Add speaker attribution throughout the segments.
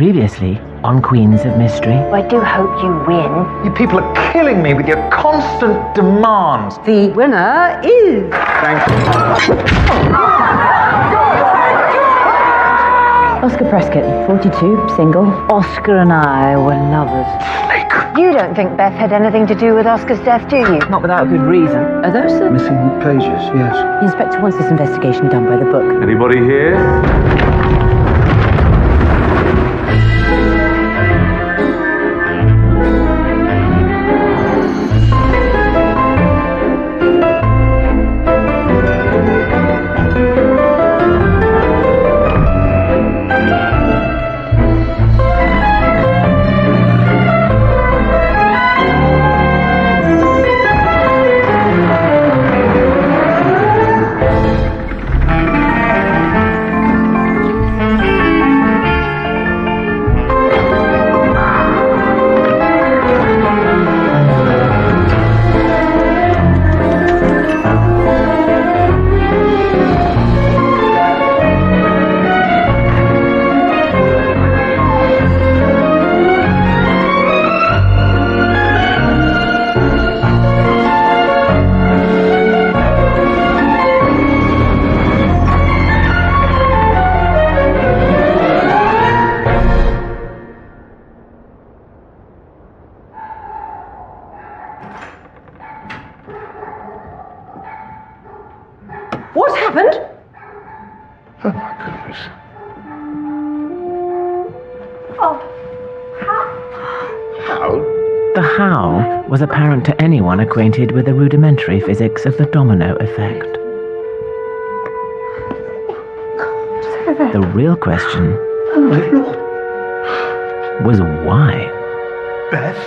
Speaker 1: Previously on Queens of Mystery.
Speaker 2: I do hope you win.
Speaker 3: You people are killing me with your constant demands.
Speaker 2: The winner is...
Speaker 3: Thank you.
Speaker 2: Oscar Prescott, 42, single. Oscar and I were lovers. You don't think Beth had anything to do with Oscar's death, do you?
Speaker 1: Not without good reason.
Speaker 2: Are those the...
Speaker 4: Missing pages, yes.
Speaker 2: The inspector wants this investigation done by the book.
Speaker 5: Anybody here?
Speaker 2: What happened?
Speaker 4: Oh, my goodness.
Speaker 5: How?
Speaker 1: The how was apparent to anyone acquainted with the rudimentary physics of the domino effect. The real question
Speaker 4: Oh, my Lord.
Speaker 1: was why.
Speaker 4: Beth?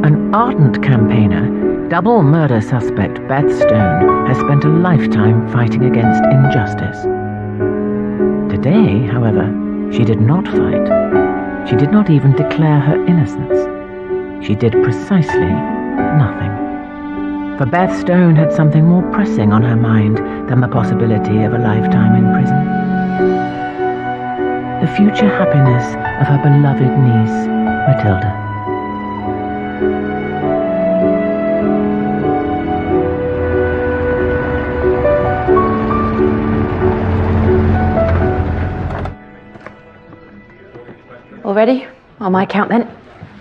Speaker 1: An ardent campaigner, double murder suspect Beth Stone has spent a lifetime fighting against injustice. Today, however, she did not fight. She did not even declare her innocence. She did precisely nothing. For Beth Stone had something more pressing on her mind than the possibility of a lifetime in prison. The future happiness of her beloved niece, Matilda.
Speaker 2: All ready? On my count then.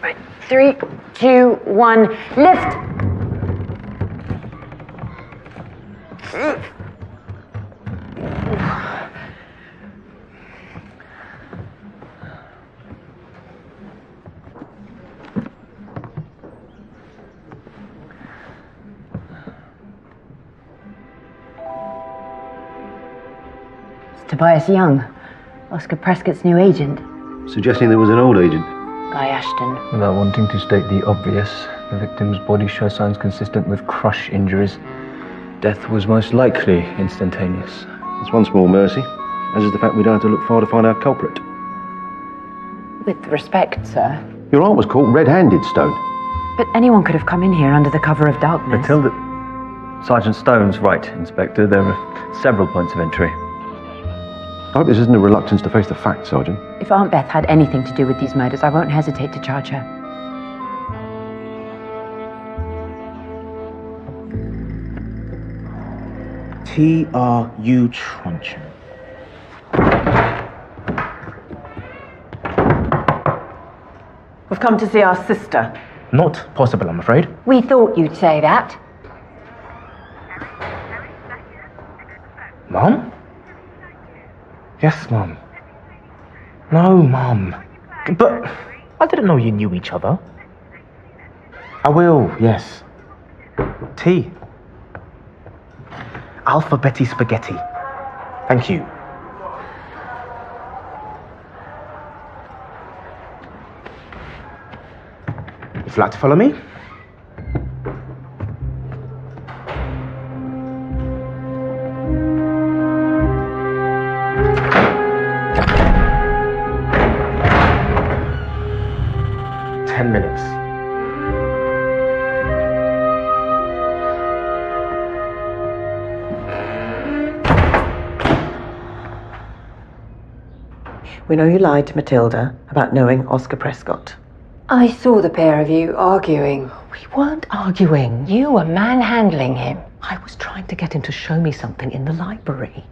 Speaker 2: Right. 3, 2, 1, lift! It's Tobias Young, Oscar Prescott's new agent.
Speaker 4: Suggesting there was an old agent.
Speaker 2: Guy Ashton.
Speaker 6: Without wanting to state the obvious, the victim's body shows signs consistent with crush injuries. Death was most likely instantaneous.
Speaker 4: There's one small mercy, as is the fact we don't have to look far to find our culprit.
Speaker 2: With respect, sir.
Speaker 4: Your aunt was caught red-handed, Stone.
Speaker 2: But anyone could have come in here under the cover of darkness.
Speaker 6: Matilda... Sergeant Stone's right, Inspector. There are several points of entry.
Speaker 4: I hope this isn't a reluctance to face the facts, Sergeant.
Speaker 2: If Aunt Beth had anything to do with these murders, I won't hesitate to charge her.
Speaker 7: T.R.U. Truncheon.
Speaker 1: We've come to see our sister.
Speaker 7: Not possible, I'm afraid.
Speaker 2: We thought you'd say that.
Speaker 7: Mum? Yes, Mum. No, Mum. But I didn't know you knew each other. I will, yes. T. Alphabeti spaghetti. Thank you. Would you like to follow me? Minutes.
Speaker 8: We know you lied to Matilda about knowing Oscar Prescott.
Speaker 2: I saw the pair of you arguing.
Speaker 8: We weren't arguing.
Speaker 2: You were manhandling him.
Speaker 8: I was trying to get him to show me something in the library.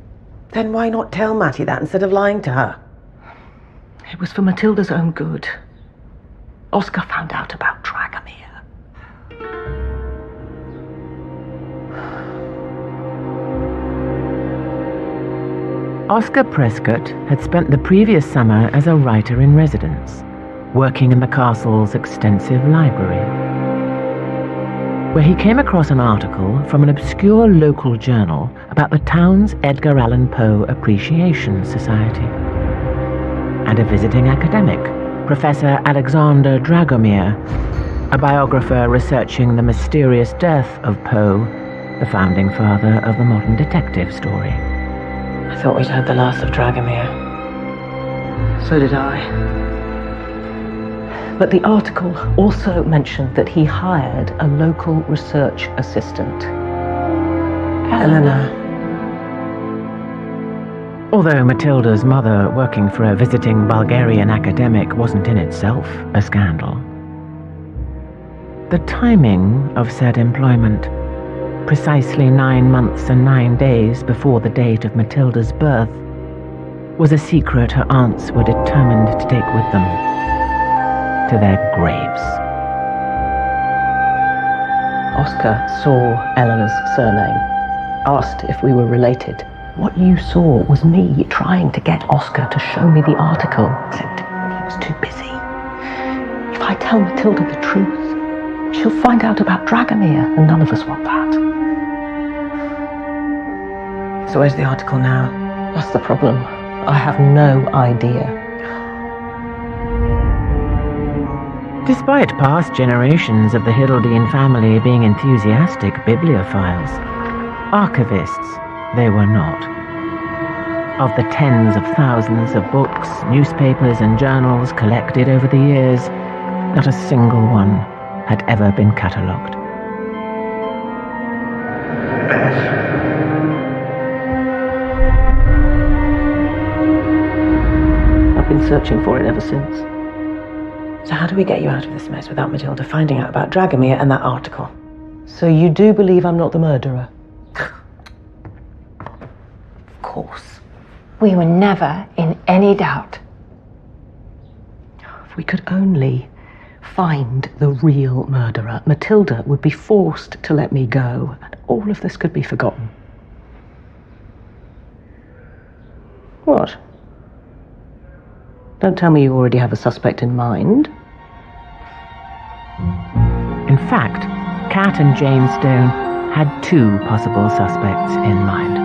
Speaker 8: Then why not tell Mattie that instead of lying to her? It was for Matilda's own good. Oscar found out about Dragomir.
Speaker 1: Oscar Prescott had spent the previous summer as a writer in residence, working in the castle's extensive library, where he came across an article from an obscure local journal about the town's Edgar Allan Poe Appreciation Society. And a visiting academic, Professor Alexander Dragomir, a biographer researching the mysterious death of Poe, the founding father of the modern detective story.
Speaker 8: I thought we'd heard the last of Dragomir. So did I. But the article also mentioned that he hired a local research assistant. Eleanor.
Speaker 1: Although Matilda's mother working for a visiting Bulgarian academic wasn't in itself a scandal, the timing of said employment, precisely 9 months and 9 days before the date of Matilda's birth, was a secret her aunts were determined to take with them to their graves.
Speaker 8: Oscar saw Eleanor's surname, asked if we were related. What you saw was me trying to get Oscar to show me the article, except he was too busy. If I tell Matilda the truth, she'll find out about Dragomir, and none of us want that. So where's the article now? That's the problem. I have no idea.
Speaker 1: Despite past generations of the Hildene family being enthusiastic bibliophiles, archivists they were not. Of the tens of thousands of books, newspapers and journals collected over the years, not a single one had ever been catalogued.
Speaker 8: I've been searching for it ever since. So how do we get you out of this mess without Matilda finding out about Dragomir and that article? So you do believe I'm not the murderer? Of course.
Speaker 2: We were never in any doubt.
Speaker 8: If we could only find the real murderer, Matilda would be forced to let me go, and all of this could be forgotten. What? Don't tell me you already have a suspect in mind.
Speaker 1: In fact, Kat and Jane Stone had 2 possible suspects in mind.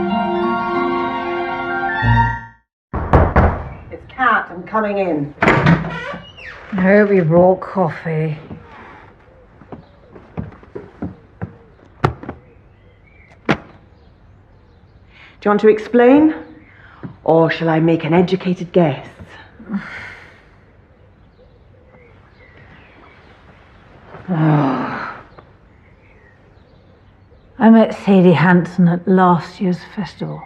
Speaker 8: It's Kat, I'm coming in.
Speaker 2: I hope you brought coffee.
Speaker 8: Do you want to explain? Or shall I make an educated guess?
Speaker 2: I met Sadie Hanson at last year's festival.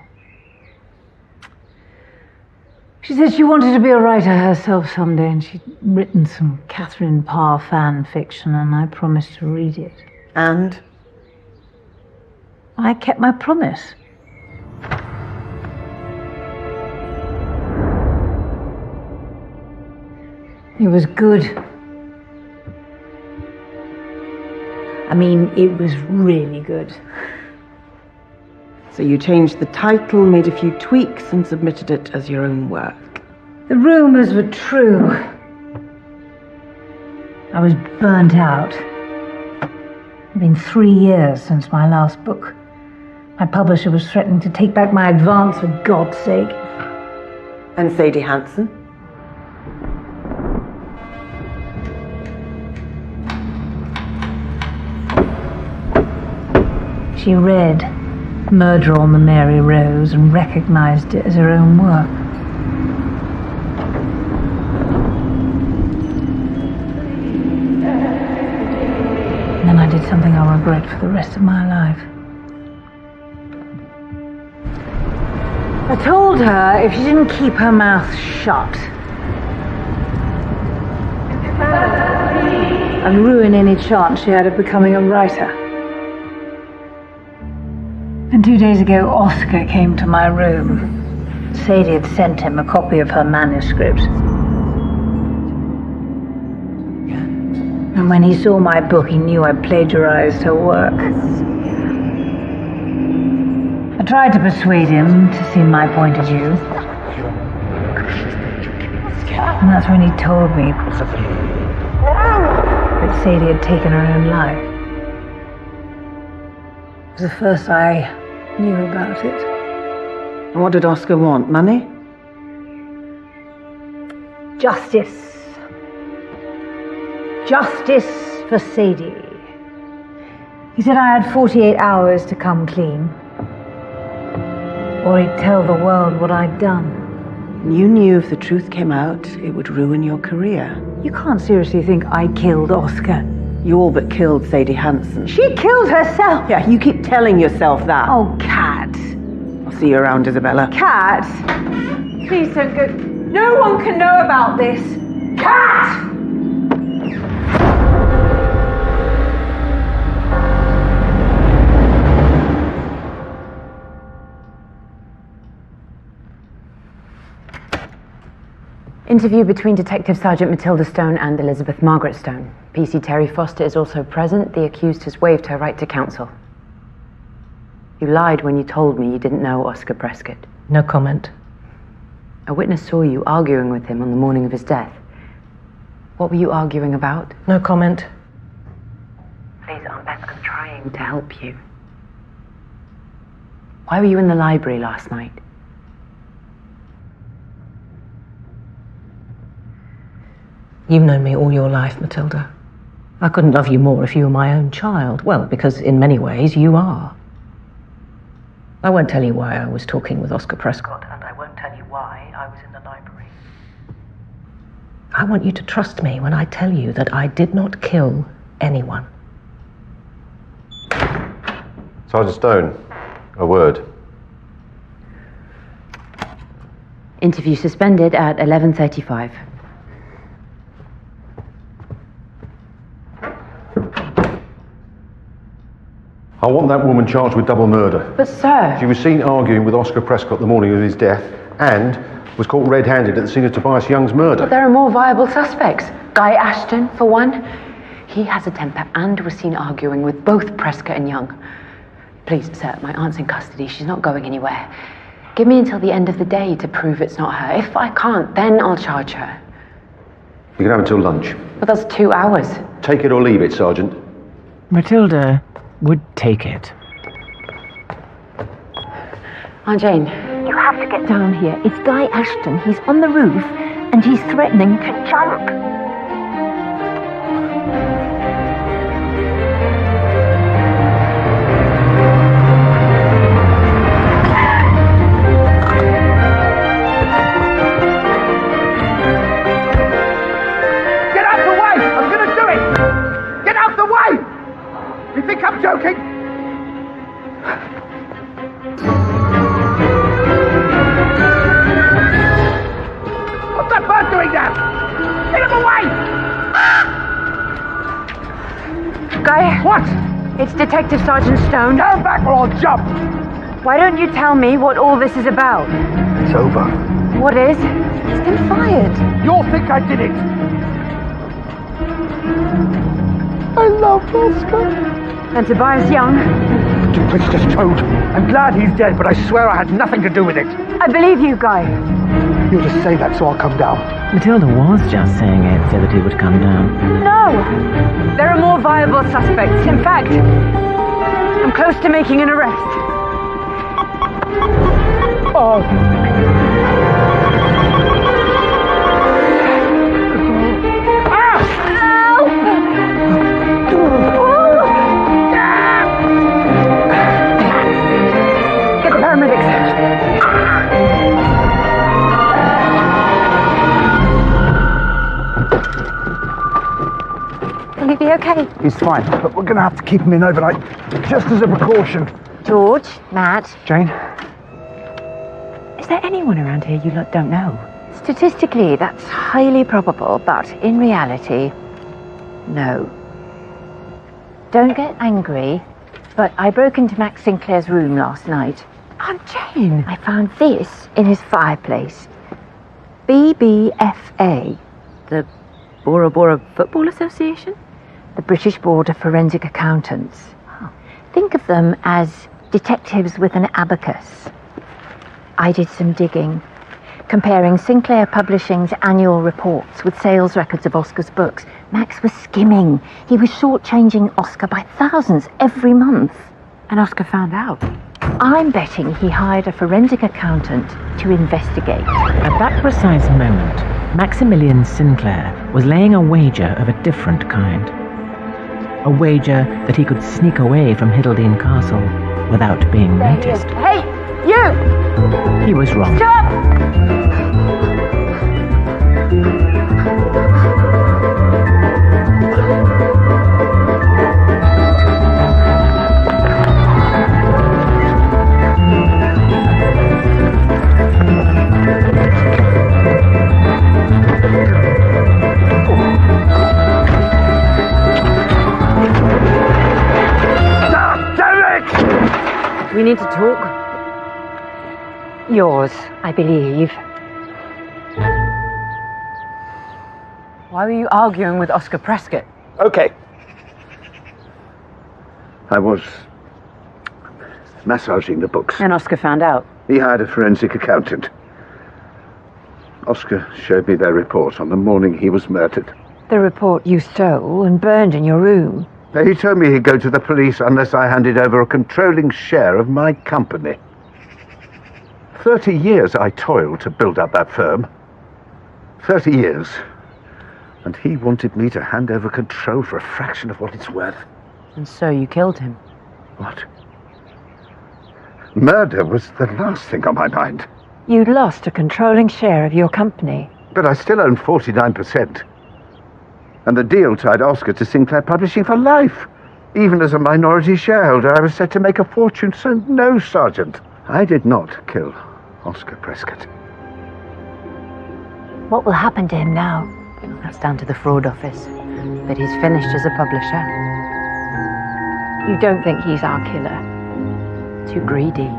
Speaker 2: She said she wanted to be a writer herself someday, and she'd written some Catherine Parr fan fiction, and I promised to read it.
Speaker 8: And?
Speaker 2: I kept my promise. It was good. I mean, it was really good.
Speaker 8: So you changed the title, made a few tweaks, and submitted it as your own work.
Speaker 2: The rumours were true. I was burnt out. It's been 3 years since my last book. My publisher was threatening to take back my advance, for God's sake.
Speaker 8: And Sadie Hansen?
Speaker 2: She read Murder on the Mary Rose and recognized it as her own work. And then I did something I'll regret for the rest of my life. I told her if she didn't keep her mouth shut, I'd ruin any chance she had of becoming a writer. And 2 days ago, Oscar came to my room. Sadie had sent him a copy of her manuscript. And when he saw my book, he knew I plagiarized her work. I tried to persuade him to see my point of view. And that's when he told me that Sadie had taken her own life. It was the first I knew about it.
Speaker 8: And what did Oscar want? Money?
Speaker 2: Justice. Justice for Sadie. He said I had 48 hours to come clean, or he'd tell the world what I'd done.
Speaker 8: You knew if the truth came out, it would ruin your career.
Speaker 2: You can't seriously think I killed Oscar.
Speaker 8: You all but killed Sadie Hansen.
Speaker 2: She killed herself!
Speaker 8: Yeah, you keep telling yourself that.
Speaker 2: Oh, Cat.
Speaker 8: I'll see you around, Isabella.
Speaker 2: Cat! Please don't go. No one can know about this. Cat!
Speaker 9: Interview between Detective Sergeant Matilda Stone and Elizabeth Margaret Stone. PC Terry Foster is also present. The accused has waived her right to counsel. You lied when you told me you didn't know Oscar Prescott.
Speaker 8: No comment.
Speaker 9: A witness saw you arguing with him on the morning of his death. What were you arguing about?
Speaker 8: No comment.
Speaker 9: Please, Aunt Beth, I'm trying to help you. Why were you in the library last night?
Speaker 8: You've known me all your life, Matilda. I couldn't love you more if you were my own child. Well, because in many ways you are. I won't tell you why I was talking with Oscar Prescott, and I won't tell you why I was in the library. I want you to trust me when I tell you that I did not kill anyone.
Speaker 4: Sergeant Stone, a word.
Speaker 9: Interview suspended at 11:35.
Speaker 4: I want that woman charged with double murder.
Speaker 9: But sir...
Speaker 4: She was seen arguing with Oscar Prescott the morning of his death and was caught red-handed at the scene of Tobias Young's murder.
Speaker 9: But there are more viable suspects. Guy Ashton, for one. He has a temper and was seen arguing with both Prescott and Young. Please, sir, my aunt's in custody. She's not going anywhere. Give me until the end of the day to prove it's not her. If I can't, then I'll charge her.
Speaker 4: You can have until lunch.
Speaker 9: But that's 2 hours.
Speaker 4: Take it or leave it, Sergeant.
Speaker 1: Matilda would take it.
Speaker 9: Aunt Jane.
Speaker 10: You have to get down here. It's Guy Ashton. He's on the roof and he's threatening to jump.
Speaker 3: Get out the way! I'm gonna do it! Get out the way! You think I'm joking? What's that bird doing now? Get him away!
Speaker 9: Guy.
Speaker 3: What?
Speaker 9: It's Detective Sergeant Stone.
Speaker 3: Stand back or I'll jump!
Speaker 9: Why don't you tell me what all this is about?
Speaker 3: It's over.
Speaker 9: What is? He's been fired.
Speaker 3: You'll think I did it. I love Oscar.
Speaker 9: And Tobias Young?
Speaker 3: Duplicitous toad. I'm glad he's dead, but I swear I had nothing to do with it.
Speaker 9: I believe you, Guy.
Speaker 3: You'll just say that so I'll come down.
Speaker 1: Matilda was just saying it so that he would come down.
Speaker 9: No! There are more viable suspects. In fact, I'm close to making an arrest.
Speaker 10: Get the paramedics. Will he be okay?
Speaker 3: He's fine, but we're going to have to keep him in overnight, just as a precaution.
Speaker 10: George, Matt,
Speaker 3: Jane?
Speaker 10: is there anyone around here you lot don't know? Statistically, that's highly probable, but in reality, no. Don't get angry, but I broke into Max Sinclair's room last night.
Speaker 8: Aunt Jane!
Speaker 10: I found this in his fireplace. BBFA, the Bora Bora Football Association? The British Board of Forensic Accountants. Think of them as detectives with an abacus. I did some digging, comparing Sinclair Publishing's annual reports with sales records of Oscar's books. Max was skimming. He was shortchanging Oscar by thousands every month.
Speaker 9: And Oscar found out.
Speaker 10: I'm betting he hired a forensic accountant to investigate.
Speaker 1: At that precise moment, Maximilian Sinclair was laying a wager of a different kind. A wager that he could sneak away from Hiddledene Castle without being noticed.
Speaker 10: Hey, you!
Speaker 1: He was wrong.
Speaker 10: Stop!
Speaker 9: We need to talk.
Speaker 10: Yours, I believe.
Speaker 9: Why were you arguing with Oscar Prescott?
Speaker 3: Okay. I was massaging the books.
Speaker 9: And Oscar found out.
Speaker 3: He hired a forensic accountant. Oscar showed me their report on the morning he was murdered.
Speaker 10: The report you stole and burned in your room.
Speaker 3: He told me he'd go to the police unless I handed over a controlling share of my company. 30 years I toiled to build up that firm. 30 years. And he wanted me to hand over control for a fraction of what it's worth.
Speaker 9: And so you killed him.
Speaker 3: What? Murder was the last thing on my mind.
Speaker 10: You'd lost a controlling share of your company.
Speaker 3: But I still own 49%. And the deal tied Oscar to Sinclair Publishing for life. Even as a minority shareholder, I was set to make a fortune, so no, Sergeant. I did not kill Oscar Prescott.
Speaker 10: What will happen to him now?
Speaker 9: That's down to the fraud office. But he's finished as a publisher.
Speaker 10: You don't think he's our killer?
Speaker 9: Too greedy.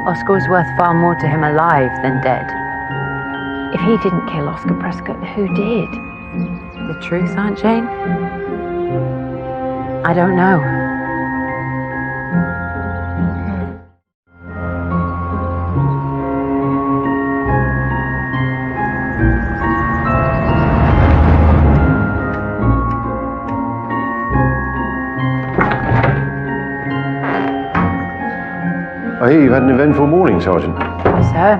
Speaker 9: Oscar was worth far more to him alive than dead.
Speaker 10: If he didn't kill Oscar Prescott, who did?
Speaker 9: The truth, Aunt Jane? I don't know.
Speaker 4: I hear you've had an eventful morning, Sergeant.
Speaker 9: Sir?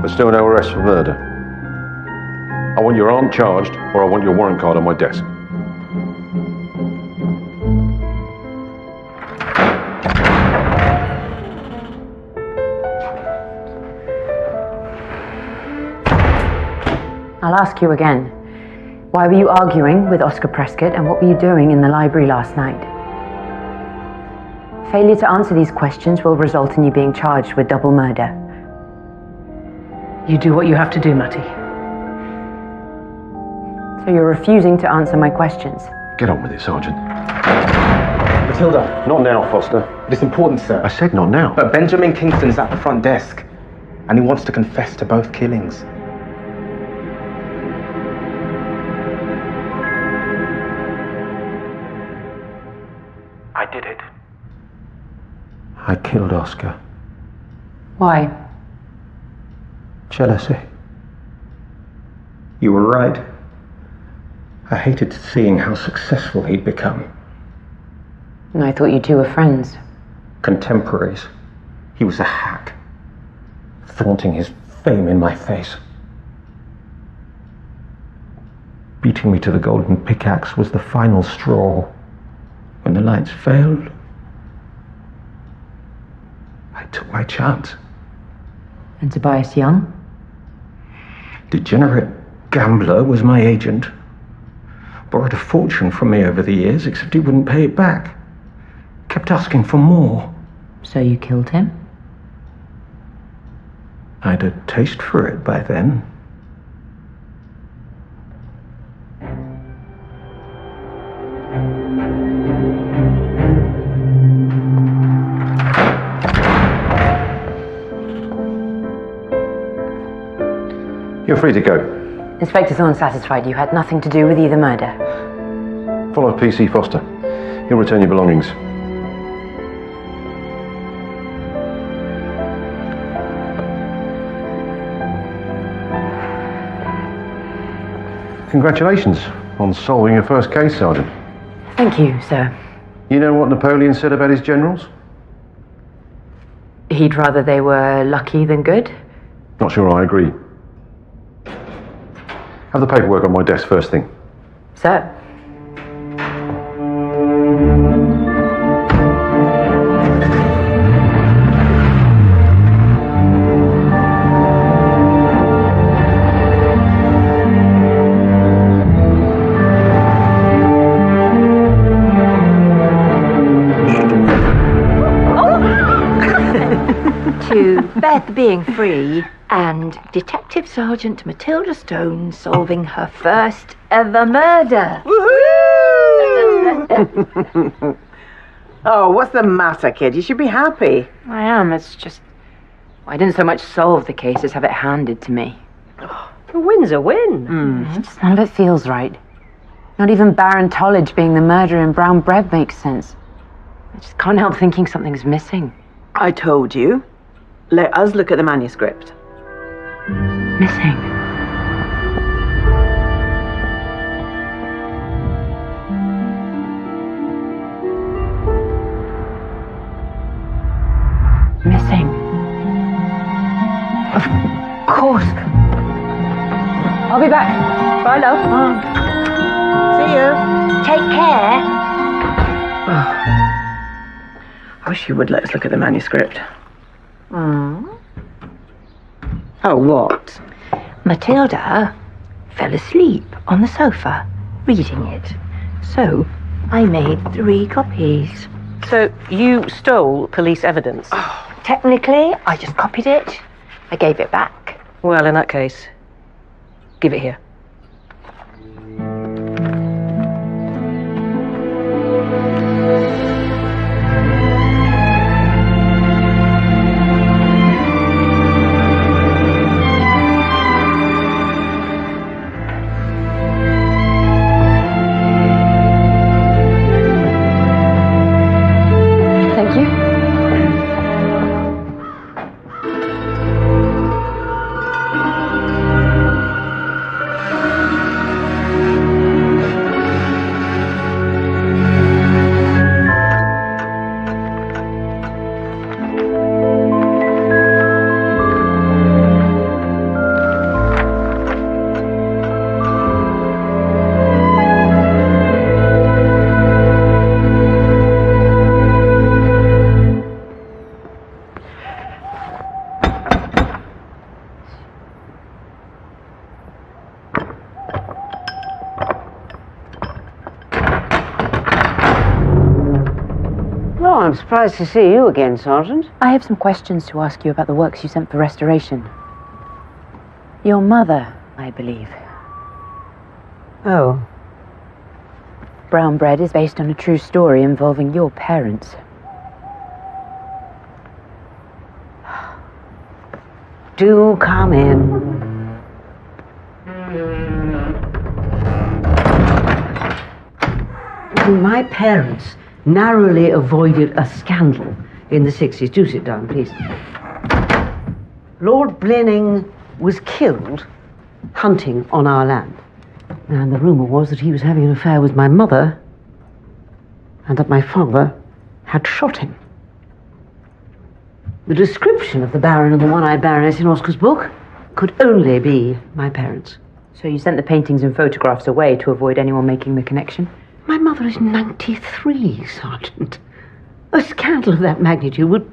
Speaker 4: But still no arrest for murder. I want your aunt charged, or I want your warrant card on my desk.
Speaker 9: I'll ask you again. Why were you arguing with Oscar Prescott, and what were you doing in the library last night? Failure to answer these questions will result in you being charged with double murder.
Speaker 8: You do what you have to do, Matty.
Speaker 9: So you're refusing to answer my questions?
Speaker 4: Get on with it, Sergeant.
Speaker 7: Matilda.
Speaker 4: Not now, Foster.
Speaker 7: It's important, sir.
Speaker 4: I said not now.
Speaker 7: But Benjamin Kingston's at the front desk, and he wants to confess to both killings.
Speaker 6: I did it. I killed Oscar.
Speaker 9: Why?
Speaker 6: Jealousy. You were right. I hated seeing how successful he'd become.
Speaker 9: I thought you two were friends.
Speaker 6: Contemporaries. He was a hack, flaunting his fame in my face. Beating me to the golden pickaxe was the final straw. When the lights failed, I took my chance.
Speaker 9: And Tobias Young?
Speaker 6: Degenerate gambler was my agent. Borrowed a fortune from me over the years, except he wouldn't pay it back. Kept asking for more.
Speaker 9: So you killed him?
Speaker 6: I'd a taste for it by then.
Speaker 4: You're free to go.
Speaker 9: Inspector Thorne satisfied you had nothing to do with either murder.
Speaker 4: Follow PC Foster. He'll return your belongings. Congratulations on solving your first case, Sergeant.
Speaker 9: Thank you, sir.
Speaker 4: You know what Napoleon said about his generals?
Speaker 9: He'd rather they were lucky than good?
Speaker 4: Not sure I agree. Have the paperwork on my desk first thing.
Speaker 9: Sir.
Speaker 8: To Beth being free and Detective Sergeant Matilda Stone solving her first ever murder.
Speaker 11: Oh, what's the matter, kid? You should be happy.
Speaker 9: I am. It's just... I didn't so much solve the case as have it handed to me.
Speaker 11: A win's a win.
Speaker 9: Just none of it feels right. Not even Baron Tollidge being the murderer in brown bread makes sense. I just can't help thinking something's missing.
Speaker 11: I told you. Let us look at the manuscript.
Speaker 9: Missing? Missing? Of course. I'll be back. Bye, love.
Speaker 11: See you.
Speaker 8: Take care.
Speaker 11: I wish you would let us look at the manuscript. Oh, what?
Speaker 8: Matilda fell asleep on the sofa reading it. So I made 3 copies.
Speaker 11: So you stole police evidence?
Speaker 8: Technically, I just copied it. I gave it back.
Speaker 11: Well, in that case, give it here.
Speaker 9: Thank you.
Speaker 11: Oh, I'm surprised to see you again, Sergeant.
Speaker 9: I have some questions to ask you about the works you sent for restoration. Your mother, I believe.
Speaker 11: Oh.
Speaker 9: Brown Bread is based on a true story involving your parents.
Speaker 11: Do come in. My parents narrowly avoided a scandal in the 60s. Do sit down, please. Lord Blenning was killed hunting on our land. And the rumour was that he was having an affair with my mother and that my father had shot him. The description of the Baron and the one-eyed Baroness in Oscar's book could only be my parents.
Speaker 9: So you sent the paintings and photographs away to avoid anyone making the connection?
Speaker 11: My mother is 93, Sergeant. A scandal of that magnitude would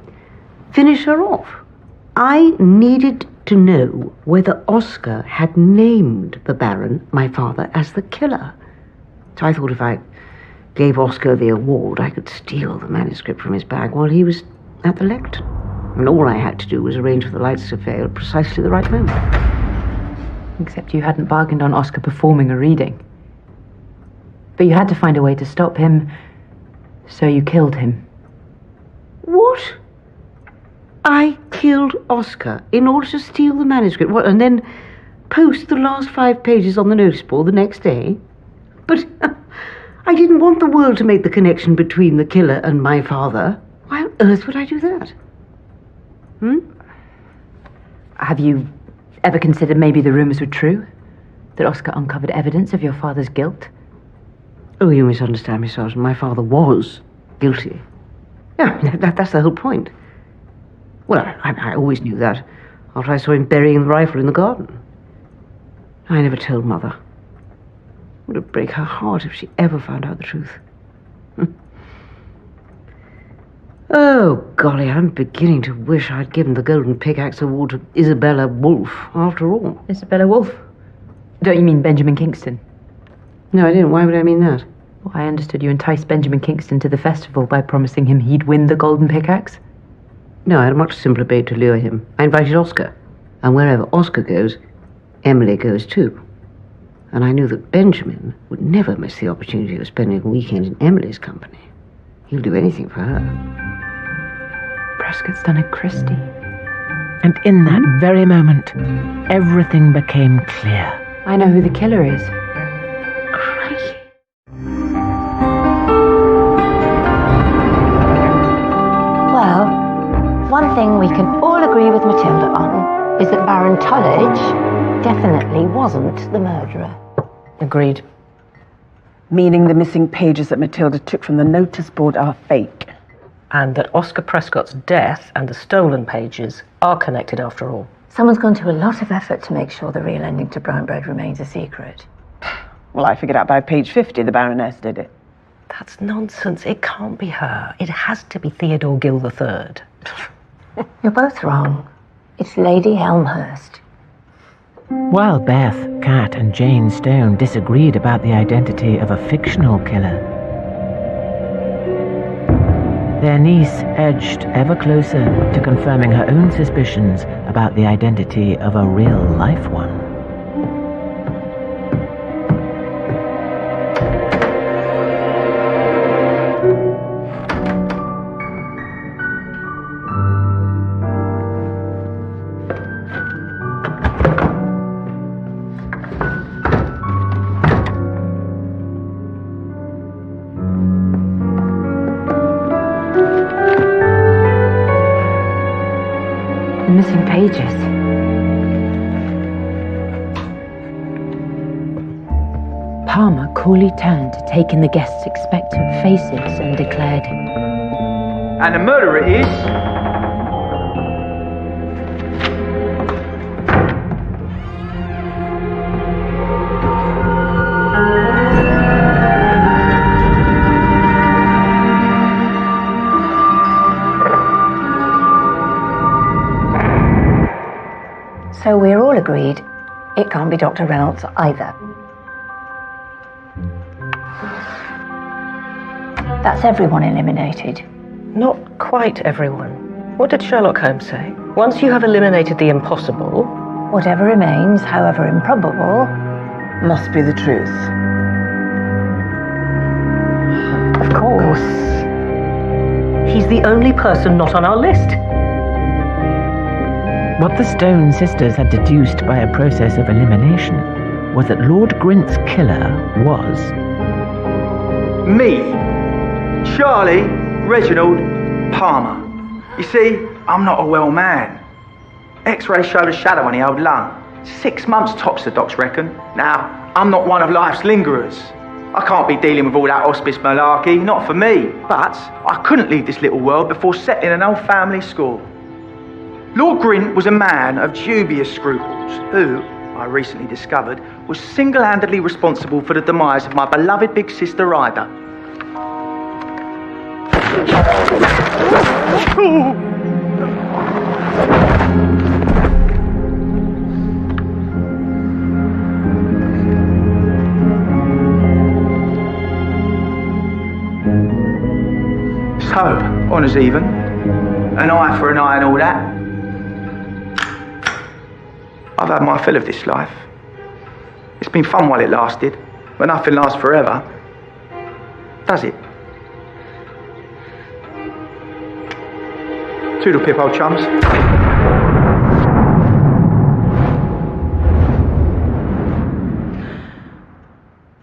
Speaker 11: finish her off. I needed to know whether Oscar had named the Baron, my father, as the killer. So I thought if I gave Oscar the award, I could steal the manuscript from his bag while he was at the lectern. And all I had to do was arrange for the lights to fail at precisely the right moment.
Speaker 9: Except you hadn't bargained on Oscar performing a reading. But you had to find a way to stop him, so you killed him.
Speaker 11: What? I killed Oscar in order to steal the manuscript, what, and then post the last 5 pages on the notice board the next day? But I didn't want the world to make the connection between the killer and my father. Why on earth would I do that?
Speaker 9: Have you ever considered maybe the rumors were true? That Oscar uncovered evidence of your father's guilt?
Speaker 11: Oh, you misunderstand me, Sergeant. My father was guilty. Yeah, that's the whole point. Well, I always knew that after I saw him burying the rifle in the garden. I never told Mother. It would break her heart if she ever found out the truth. Oh, golly, I'm beginning to wish I'd given the Golden Pickaxe Award to Isabella Wolfe, after all.
Speaker 9: Isabella Wolfe? Don't you mean Benjamin Kingston?
Speaker 11: No, I didn't. Why would I mean that?
Speaker 9: Well, I understood you enticed Benjamin Kingston to the festival by promising him he'd win the Golden Pickaxe.
Speaker 11: No, I had a much simpler bait to lure him. I invited Oscar. And wherever Oscar goes, Emily goes too. And I knew that Benjamin would never miss the opportunity of spending a weekend in Emily's company. He'll do anything for her.
Speaker 9: Prescott's done it, Christie.
Speaker 1: And in that very moment, everything became clear.
Speaker 9: I know who the killer is.
Speaker 11: Crikey.
Speaker 10: Well, one thing we can all agree with Matilda on is that Baron Tullidge definitely wasn't the murderer.
Speaker 12: Agreed. Meaning the missing pages that Matilda took from the notice board are fake.
Speaker 8: And that Oscar Prescott's death and the stolen pages are connected after all.
Speaker 10: Someone's gone to a lot of effort to make sure the real ending to Brown Bread remains a secret.
Speaker 12: Well, I figured out by page 50 the Baroness did it.
Speaker 8: That's nonsense. It can't be her. It has to be Theodore Gill III.
Speaker 10: You're both wrong. It's Lady Elmhurst.
Speaker 1: While Beth, Kat, and Jane Stone disagreed about the identity of a fictional killer, their niece edged ever closer to confirming her own suspicions about the identity of a real-life one.
Speaker 9: The missing pages. Palmer coolly turned to take in the guests' expectant faces and declared,
Speaker 13: "And the murderer is..."
Speaker 10: So we're all agreed it can't be Dr. Reynolds either. That's everyone eliminated.
Speaker 8: Not quite everyone. What did Sherlock Holmes say? Once you have eliminated the impossible...
Speaker 10: Whatever remains, however improbable...
Speaker 12: must be the truth.
Speaker 10: Of course.
Speaker 8: He's the only person not on our list.
Speaker 1: What the Stone sisters had deduced by a process of elimination was that Lord Grint's killer was...
Speaker 13: me, Charlie Reginald Palmer. You see, I'm not a well man. X-rays showed a shadow on the old lung. 6 months tops, the docs reckon. Now, I'm not one of life's lingerers. I can't be dealing with all that hospice malarkey, not for me. But I couldn't leave this little world before settling an old family score. Lord Grint was a man of dubious scruples who, I recently discovered, was single-handedly responsible for the demise of my beloved big sister Ida. So, honours even. An eye for an eye and all that. I've had my fill of this life. It's been fun while it lasted, but nothing lasts forever. Does it? Toodle pip, old chums.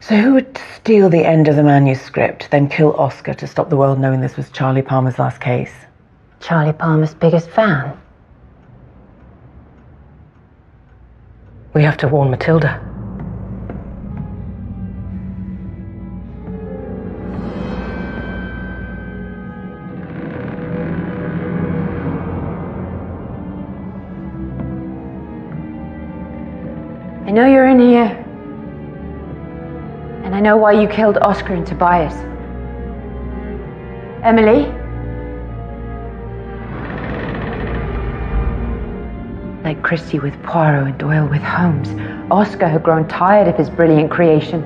Speaker 8: So who would steal the end of the manuscript, then kill Oscar to stop the world knowing this was Charlie Palmer's last case?
Speaker 10: Charlie Palmer's biggest fan.
Speaker 8: We have to warn Matilda.
Speaker 9: I know you're in here. And I know why you killed Oscar and Tobias. Emily? Like Christie with Poirot and Doyle with Holmes, Oscar had grown tired of his brilliant creation.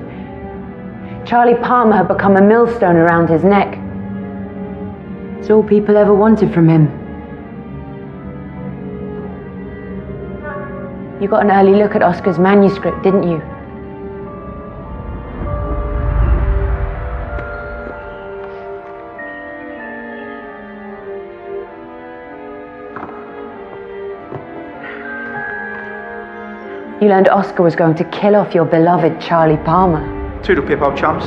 Speaker 9: Charlie Palmer had become a millstone around his neck. It's all people ever wanted from him. You got an early look at Oscar's manuscript, didn't you? You learned Oscar was going to kill off your beloved Charlie Palmer.
Speaker 13: Toodle pip, old chums.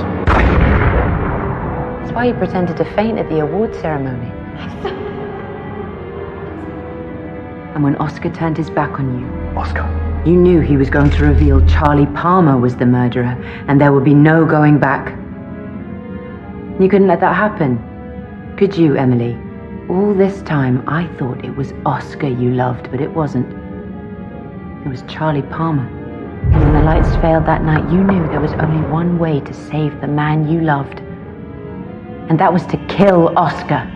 Speaker 9: That's why you pretended to faint at the award ceremony. And when Oscar turned his back on you, you knew he was going to reveal Charlie Palmer was the murderer, and there would be no going back. You couldn't let that happen, could you, Emily? All this time, I thought it was Oscar you loved, but it wasn't. It was Charlie Palmer. And when the lights failed that night, you knew there was only one way to save the man you loved. And that was to kill Oscar.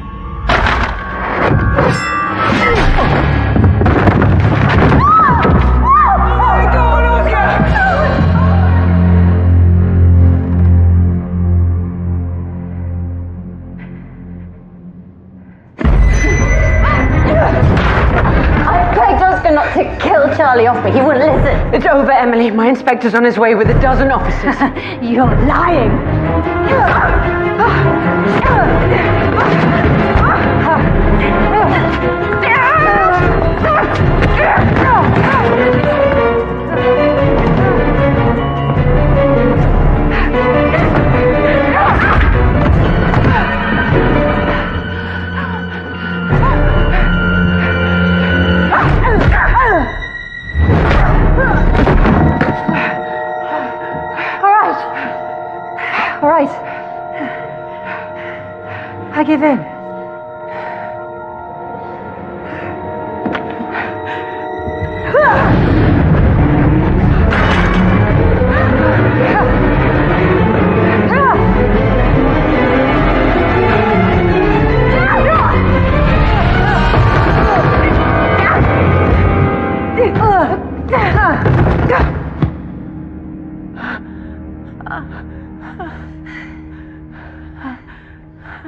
Speaker 10: Not to kill Charlie off me. He wouldn't listen.
Speaker 9: It's over, Emily. My inspector's on his way with a dozen officers.
Speaker 10: You're lying. All right. I give in.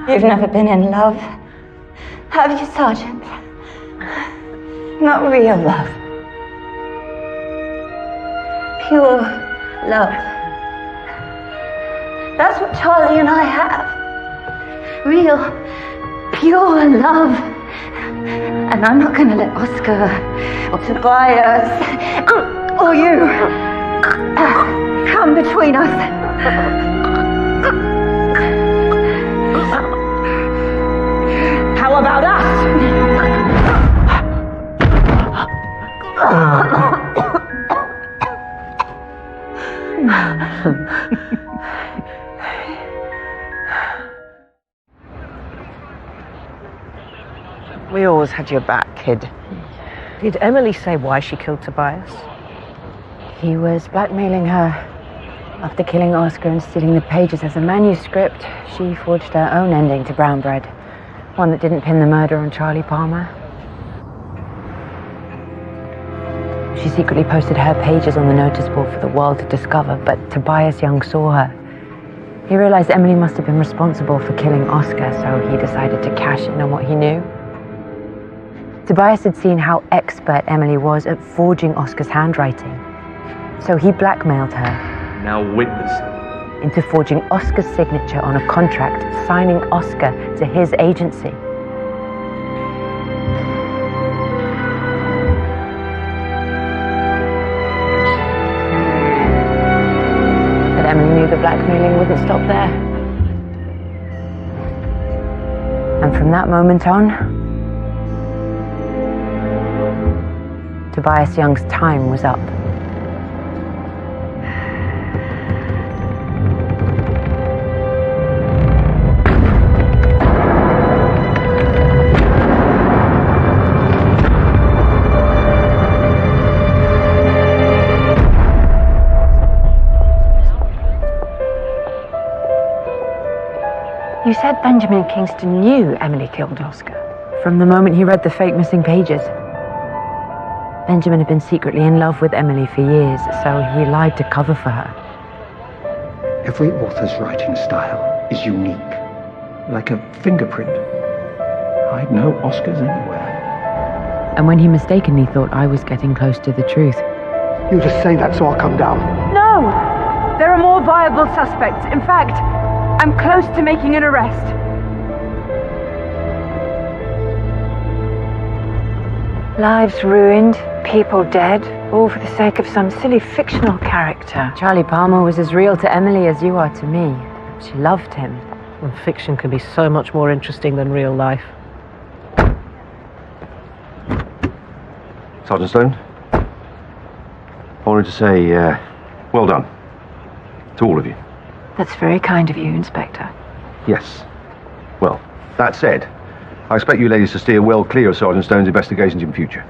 Speaker 10: You've never been in love, have you, Sergeant? Not real love. Pure love. That's what Charlie and I have. Real, pure love. And I'm not going to let Oscar or Tobias or you come between us. How about us?
Speaker 8: We always had your back, kid.
Speaker 12: Did Emily say why she killed Tobias?
Speaker 9: He was blackmailing her. After killing Oscar and stealing the pages as a manuscript, she forged her own ending to Brown Bread. One that didn't pin the murder on Charlie Palmer. She secretly posted her pages on the notice board for the world to discover, but Tobias Young saw her. He realized Emily must have been responsible for killing Oscar, so he decided to cash in on what he knew. Tobias had seen how expert Emily was at forging Oscar's handwriting, so he blackmailed her.
Speaker 5: Now witness.
Speaker 9: Into forging Oscar's signature on a contract, signing Oscar to his agency. But Emily knew the blackmailing wouldn't stop there. And from that moment on, Tobias Young's time was up. You said Benjamin Kingston knew Emily killed Oscar. From the moment he read the fake missing pages. Benjamin had been secretly in love with Emily for years, so he lied to cover for her.
Speaker 14: Every author's writing style is unique, like a fingerprint. I'd know Oscar's anywhere.
Speaker 9: And when he mistakenly thought I was getting close to the truth.
Speaker 14: You just say that so I'll come down.
Speaker 15: No! There are more viable suspects. In fact, I'm close to making an arrest.
Speaker 10: Lives ruined, people dead, all for the sake of some silly fictional character.
Speaker 9: Charlie Palmer was as real to Emily as you are to me. She loved him.
Speaker 12: And fiction can be so much more interesting than real life.
Speaker 4: Sergeant Stone, I wanted to say, well done. To all of you.
Speaker 10: That's very kind of you, Inspector.
Speaker 4: Yes. Well, that said, I expect you ladies to steer well clear of Sergeant Stone's investigations in future.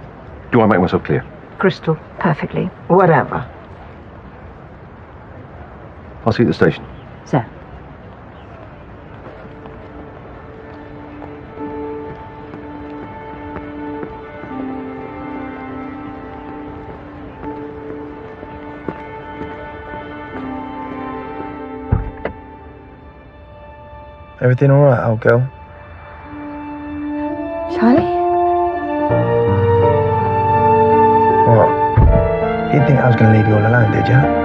Speaker 4: Do I make myself clear?
Speaker 11: Crystal.
Speaker 10: Perfectly.
Speaker 11: Whatever.
Speaker 4: I'll see you at the station.
Speaker 9: Sir.
Speaker 16: Everything all right, old girl?
Speaker 10: Charlie?
Speaker 16: What? You didn't think I was going to leave you all alone, did you?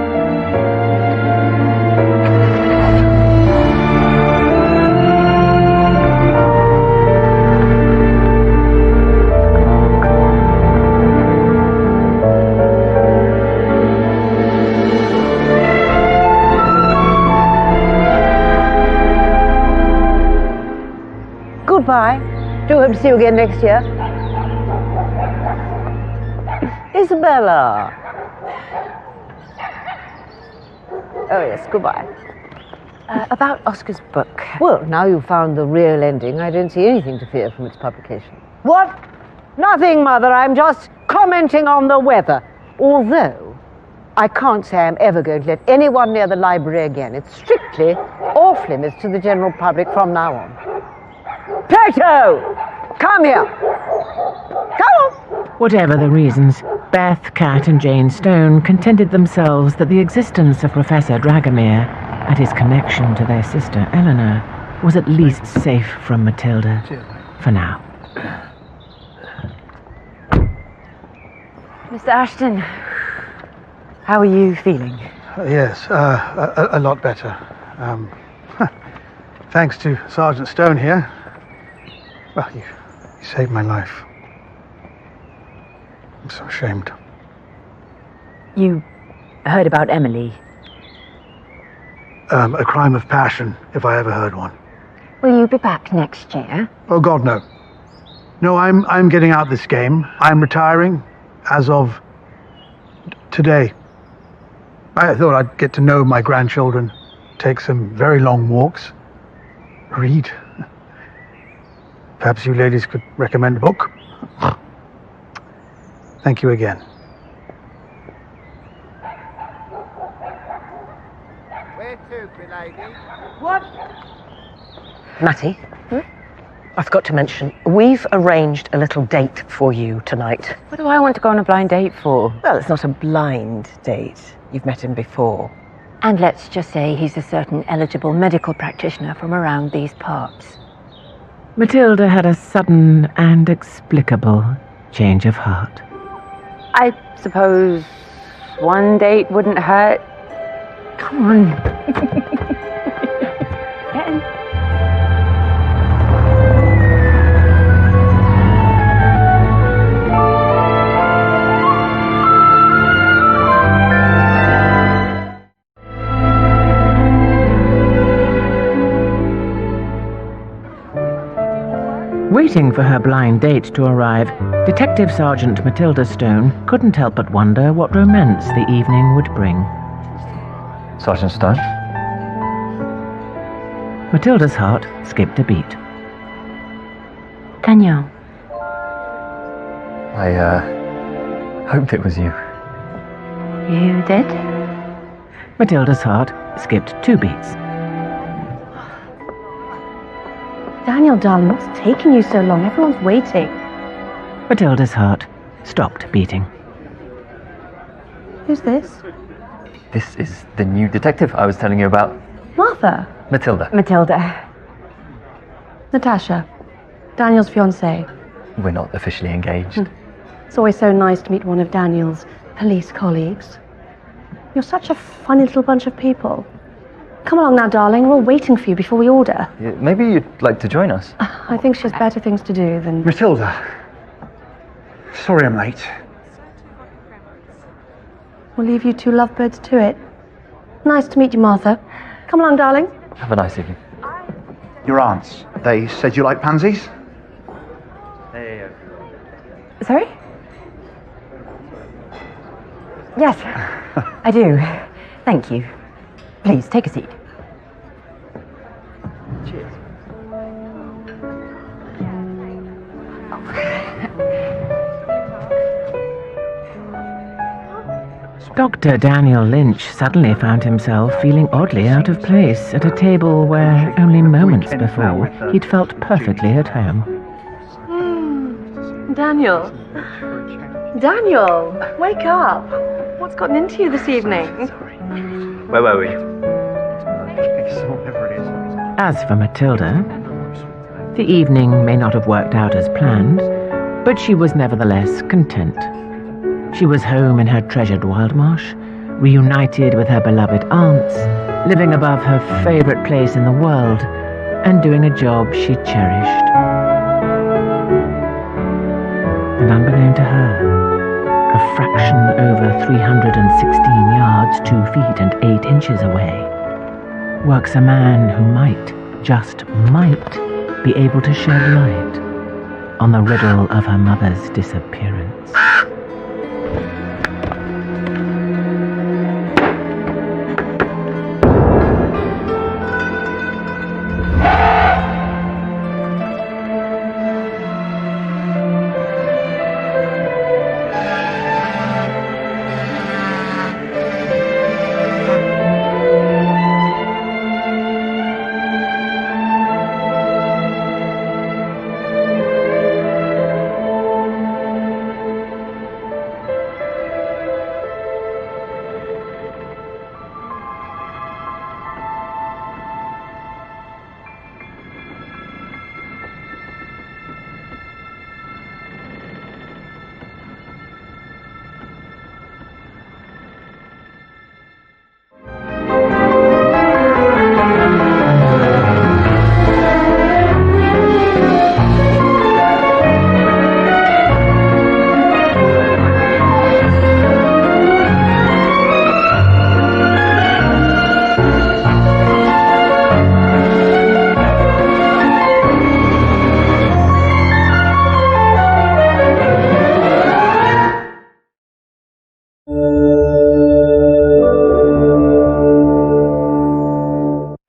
Speaker 11: Goodbye. Do hope to see you again next year. Isabella. Oh, yes, goodbye.
Speaker 9: About Oscar's book.
Speaker 11: Well, now you've found the real ending, I don't see anything to fear from its publication. What? Nothing, Mother. I'm just commenting on the weather. Although, I can't say I'm ever going to let anyone near the library again. It's strictly off limits to the general public from now on. Plato! Come here! Come on!
Speaker 1: Whatever the reasons, Beth, Kat, and Jane Stone contented themselves that the existence of Professor Dragomir and his connection to their sister Eleanor was at least safe from Matilda, for now.
Speaker 9: Mr. Ashton, how are you feeling?
Speaker 16: Yes, a lot better. Thanks to Sergeant Stone here. Well, you saved my life. I'm so ashamed.
Speaker 9: You heard about Emily?
Speaker 16: A crime of passion, if I ever heard one.
Speaker 10: Will you be back next year?
Speaker 16: Oh, God, no. No, I'm getting out this game. I'm retiring as of today. I thought I'd get to know my grandchildren, take some very long walks, read. Perhaps you ladies could recommend a book. Thank you again.
Speaker 17: Where to, milady?
Speaker 15: What?
Speaker 8: Matty, I forgot to mention, we've arranged a little date for you tonight.
Speaker 9: What do I want to go on a blind date for?
Speaker 8: Well, it's not a blind date. You've met him before.
Speaker 10: And let's just say he's a certain eligible medical practitioner from around these parts.
Speaker 1: Matilda had a sudden and explicable change of heart.
Speaker 9: I suppose one date wouldn't hurt. Come on. Get in.
Speaker 1: Waiting for her blind date to arrive, Detective Sergeant Matilda Stone couldn't help but wonder what romance the evening would bring.
Speaker 6: Sergeant Stone?
Speaker 1: Matilda's heart skipped a beat.
Speaker 10: Daniel.
Speaker 6: I hoped it was you.
Speaker 10: You did?
Speaker 1: Matilda's heart skipped 2 beats.
Speaker 18: Daniel, darling, what's taking you so long? Everyone's waiting.
Speaker 1: Matilda's heart stopped beating.
Speaker 18: Who's this?
Speaker 6: This is the new detective I was telling you about.
Speaker 18: Martha.
Speaker 6: Matilda.
Speaker 18: Matilda. Natasha. Daniel's fiancée.
Speaker 6: We're not officially engaged.
Speaker 18: It's always so nice to meet one of Daniel's police colleagues. You're such a funny little bunch of people. Come along now, darling. We're all waiting for you before we order.
Speaker 6: Maybe you'd like to join us.
Speaker 18: I think she has better things to do than...
Speaker 7: Matilda. Sorry I'm late.
Speaker 18: We'll leave you 2 lovebirds to it. Nice to meet you, Martha. Come along, darling.
Speaker 6: Have a nice evening.
Speaker 7: Your aunts, they said you like pansies?
Speaker 10: Sorry? Yes, I do. Thank you. Please, take a seat.
Speaker 7: Cheers.
Speaker 1: Dr. Daniel Lynch suddenly found himself feeling oddly out of place at a table where only moments before he'd felt perfectly at home.
Speaker 18: Daniel. Daniel, wake up. What's gotten into you this evening?
Speaker 13: Where were we?
Speaker 1: As for Matilda, the evening may not have worked out as planned, but she was nevertheless content. She was home in her treasured Wildmarsh, reunited with her beloved aunts, living above her favourite place in the world, and doing a job she cherished. And unbeknown to her, a fraction over 316 yards, 2 feet and 8 inches away, works a man who might, just might, be able to shed light on the riddle of her mother's disappearance.